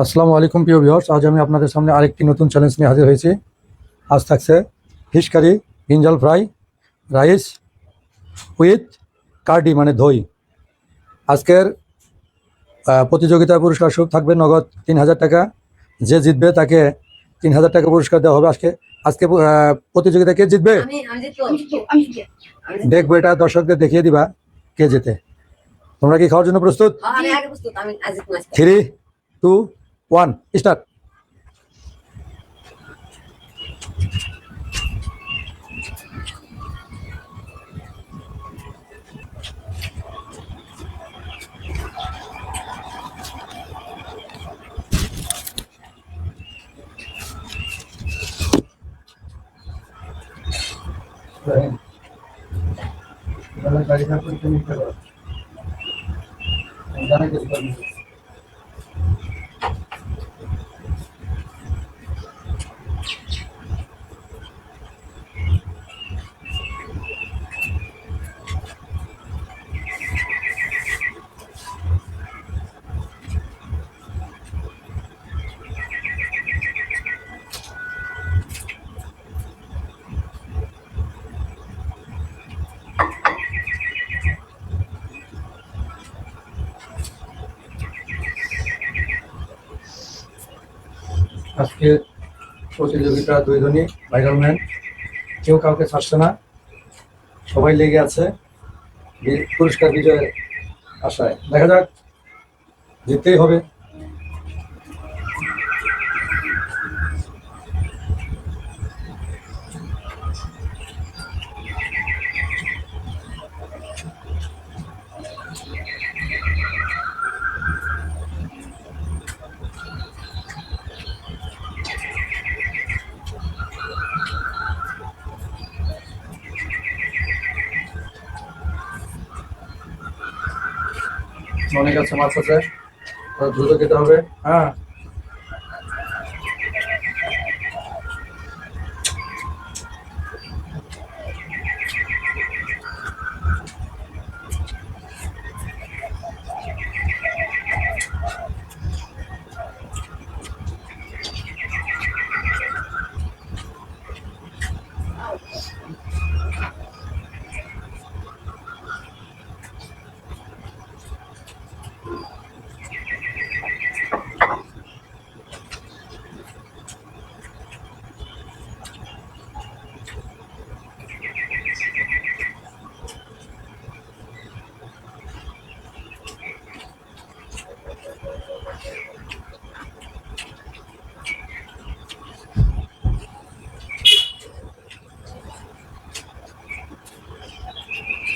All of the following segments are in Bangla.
আসসালামু আলাইকুম প্রিয় ভিউয়ার্স, আজ আমি আপনাদের সামনে আরেকটি নতুন চ্যালেঞ্জ নিয়ে হাজির হয়েছি। আজ থাকছে fish curry, brinjal fry, rice with curd মানে দই। আজকের প্রতিযোগিতার পুরস্কার স্বরূপ থাকবে নগদ ৩,০০০ টাকা। যে জিতবে তাকে ৩,০০০ টাকা পুরস্কার দেওয়া হবে। আজকে আজকে প্রতিযোগিতা কে জিতবে দেখবো, এটা দর্শকদের দেখিয়ে দিবা কে জেতে। তোমরা কি খাওয়ার জন্য প্রস্তুত? 3, 2, 1 স্টার্ট। গাড়ি আজকে প্রতিযোগিতা দুইজনই ভাইরাল ম্যান, কেউ কাউকে ছাড়ছে না, সবাই লেগে আছে পুরস্কার বিজয়ের আশায়। দেখা যাক, জিততেই হবে। অনেক আছে, মাছ আছে, দ্রুত খেতে হবে। হ্যাঁ,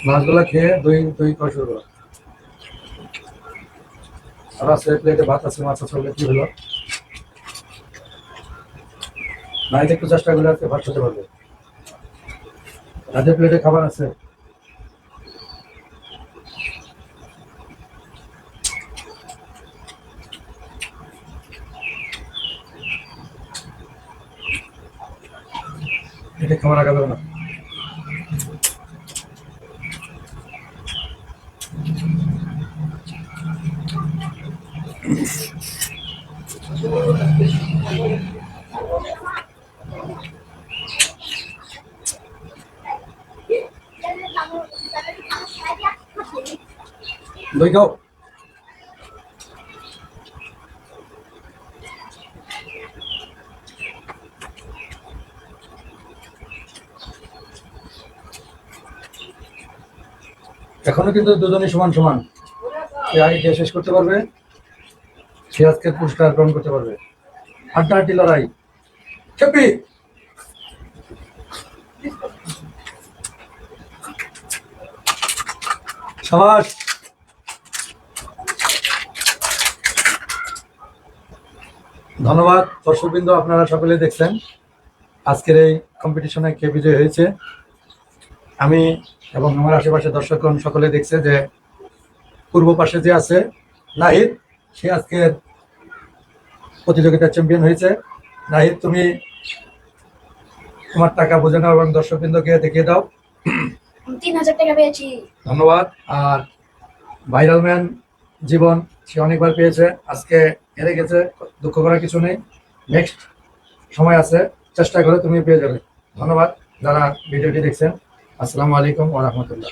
মাছগুলা খেয়ে দই দই খাওয়া শুরু করো। আর আছে প্লেটে ভাত আছে, মাছ আছে, কি হলো না? একটু চেষ্টা করলে আজকে ভাত খেতে পারবে। রাতের প্লেটে খাবার আছে। এটা খাবার রাখা যাবে না। দই খাও। এখনো কিন্তু দুজনই সমান সমান। সে আগে খেয়ে শেষ করতে পারবে, সে আজকের পুরস্কার গ্রহণ করতে পারবে। হাড্ডাহাড্ডি লড়াই। খেপি সাবাস। ধন্যবাদ দর্শকবৃন্দ, আপনারা সকলে দেখছেন আজকের এই কম্পিটিশনে কে বিজয়ী হয়েছে। আমি এবং আমার আশেপাশে দর্শকগণ সকলে দেখছে যে পূর্ব পাশে যে আছে নাহিদ, সে আজকের প্রতিযোগিতার চ্যাম্পিয়ন হয়েছে। নাহিদ, তুমি তোমার টাকা বুঝে নাও এবং দর্শকবৃন্দকে দেখিয়ে দাও। ৩,০০০ টাকা পেয়েছি। ধন্যবাদ। আর ভাইরাল ম্যান জীবন, সে অনেকবার পেয়েছে, আজকে হেরে গেছে, দুঃখ করার কিছু নেই। নেক্সট সময় আছে, চেষ্টা করে তুমি পেয়ে যাবে। ধন্যবাদ যারা ভিডিওটি দেখছেন। আসসালামু আলাইকুম ওয়া রাহমাতুল্লাহ।